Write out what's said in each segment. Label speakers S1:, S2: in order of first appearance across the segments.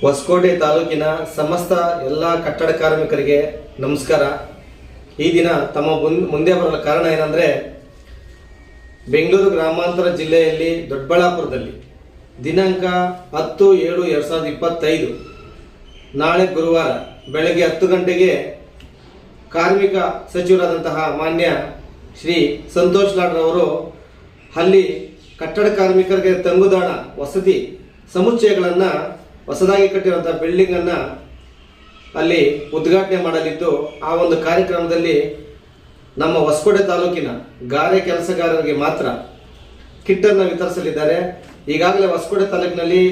S1: ಹೊಸಕೋಟೆ ತಾಲೂಕಿನ ಸಮಸ್ತ ಎಲ್ಲ ಕಟ್ಟಡ ಕಾರ್ಮಿಕರಿಗೆ ನಮಸ್ಕಾರ. ಈ ದಿನ ತಮ್ಮ ಮುಂದೆ ಬರಲು ಕಾರಣ ಏನಂದರೆ, ಬೆಂಗಳೂರು ಗ್ರಾಮಾಂತರ ಜಿಲ್ಲೆಯಲ್ಲಿ ದೊಡ್ಡಬಳ್ಳಾಪುರದಲ್ಲಿ ದಿನಾಂಕ 10/7/2025 ನಾಳೆ ಗುರುವಾರ ಬೆಳಗ್ಗೆ 10 ಗಂಟೆಗೆ ಕಾರ್ಮಿಕ ಸಚಿವರಾದಂತಹ ಮಾನ್ಯ ಶ್ರೀ ಸಂತೋಷ್ ಲಾಡ್ರವರು ಅಲ್ಲಿ ಕಟ್ಟಡ ಕಾರ್ಮಿಕರಿಗೆ ತಂಗುದಾಣ ವಸತಿ ಸಮುಚ್ಚಯಗಳನ್ನು ಹೊಸದಾಗಿ ಕಟ್ಟಿರುವಂತಹ ಬಿಲ್ಡಿಂಗ್ ಅನ್ನು ಅಲ್ಲಿ ಉದ್ಘಾಟನೆ ಮಾಡಲಿದ್ದು, ಆ ಒಂದು ಕಾರ್ಯಕ್ರಮದಲ್ಲಿ ನಮ್ಮ ಹೊಸಕೋಟೆ ತಾಲೂಕಿನ ಗಾರೆ ಕೆಲಸಗಾರರಿಗೆ ಮಾತ್ರ ಕಿಟ್ಟನ್ನು ವಿತರಿಸಲಿದ್ದಾರೆ. ಈಗಾಗಲೇ ಹೊಸಕೋಟೆ ತಾಲೂಕಿನಲ್ಲಿ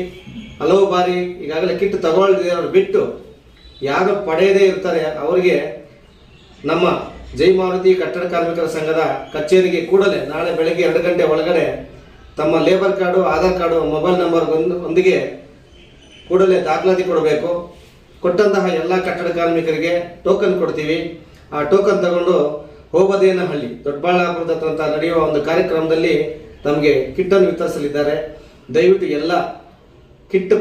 S1: ಹಲವು ಬಾರಿ ಈಗಾಗಲೇ ಕಿಟ್ ತಗೊಳ್ಳಿರೋರು ಬಿಟ್ಟು ಯಾರು ಪಡೆಯದೇ ಇರ್ತಾರೆ ಅವರಿಗೆ ನಮ್ಮ ಜೈ ಮಾರುತಿ ಕಟ್ಟಡ ಕಾರ್ಮಿಕರ ಸಂಘದ ಕಚೇರಿಗೆ ಕೂಡಲೇ ನಾಳೆ ಬೆಳಗ್ಗೆ 2 ಗಂಟೆ ಒಳಗಡೆ ತಮ್ಮ labour card, Aadhaar card, mobile number ಒಂದಿಗೆ ಕೂಡಲೇ ದಾಖಲಾತಿ ಕೊಡಬೇಕು. ಕೊಟ್ಟಂತಹ ಎಲ್ಲ ಕಟ್ಟಡ ಕಾರ್ಮಿಕರಿಗೆ ಟೋಕನ್ ಕೊಡ್ತೀವಿ. ಆ ಟೋಕನ್ ತಗೊಂಡು ಹೋಬದೇನಹಳ್ಳಿ ದೊಡ್ಡಬಳ್ಳಾಪುರದ ಹತ್ರ ನಡೆಯುವ ಒಂದು ಕಾರ್ಯಕ್ರಮದಲ್ಲಿ ತಮಗೆ ಕಿಟ್ಟನ್ನು ವಿತರಿಸಲಿದ್ದಾರೆ. ದಯವಿಟ್ಟು ಎಲ್ಲ ಕಿಟ್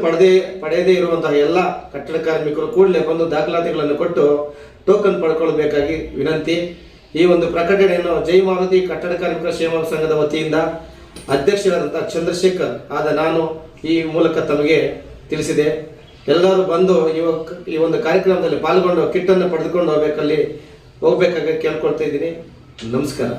S1: ಪಡೆಯದೇ ಇರುವಂತಹ ಎಲ್ಲ ಕಟ್ಟಡ ಕಾರ್ಮಿಕರು ಕೂಡಲೇ ಬಂದು ದಾಖಲಾತಿಗಳನ್ನು ಕೊಟ್ಟು ಟೋಕನ್ ಪಡ್ಕೊಳ್ಬೇಕಾಗಿ ವಿನಂತಿ. ಈ ಒಂದು ಪ್ರಕಟಣೆಯನ್ನು ಜೈ ಮಾರುತಿ ಕಟ್ಟಡ ಕಾರ್ಮಿಕರ ಕ್ಷೇಮ ಸಂಘದ ವತಿಯಿಂದ ಅಧ್ಯಕ್ಷರಾದಂತಹ ಚಂದ್ರಶೇಖರ್ ಆದ ನಾನು ಈ ಮೂಲಕ ತಮಗೆ ತಿಳಿಸಿದೆ. ಎಲ್ಲರೂ ಬಂದು ಈ ಒಂದು ಕಾರ್ಯಕ್ರಮದಲ್ಲಿ ಪಾಲ್ಗೊಂಡು ಕಿಟ್ಟನ್ನು ಪಡೆದುಕೊಂಡು ಹೋಗ್ಬೇಕಾಗಿ ಕೇಳ್ಕೊಳ್ತಾ ಇದ್ದೀನಿ. ನಮಸ್ಕಾರ.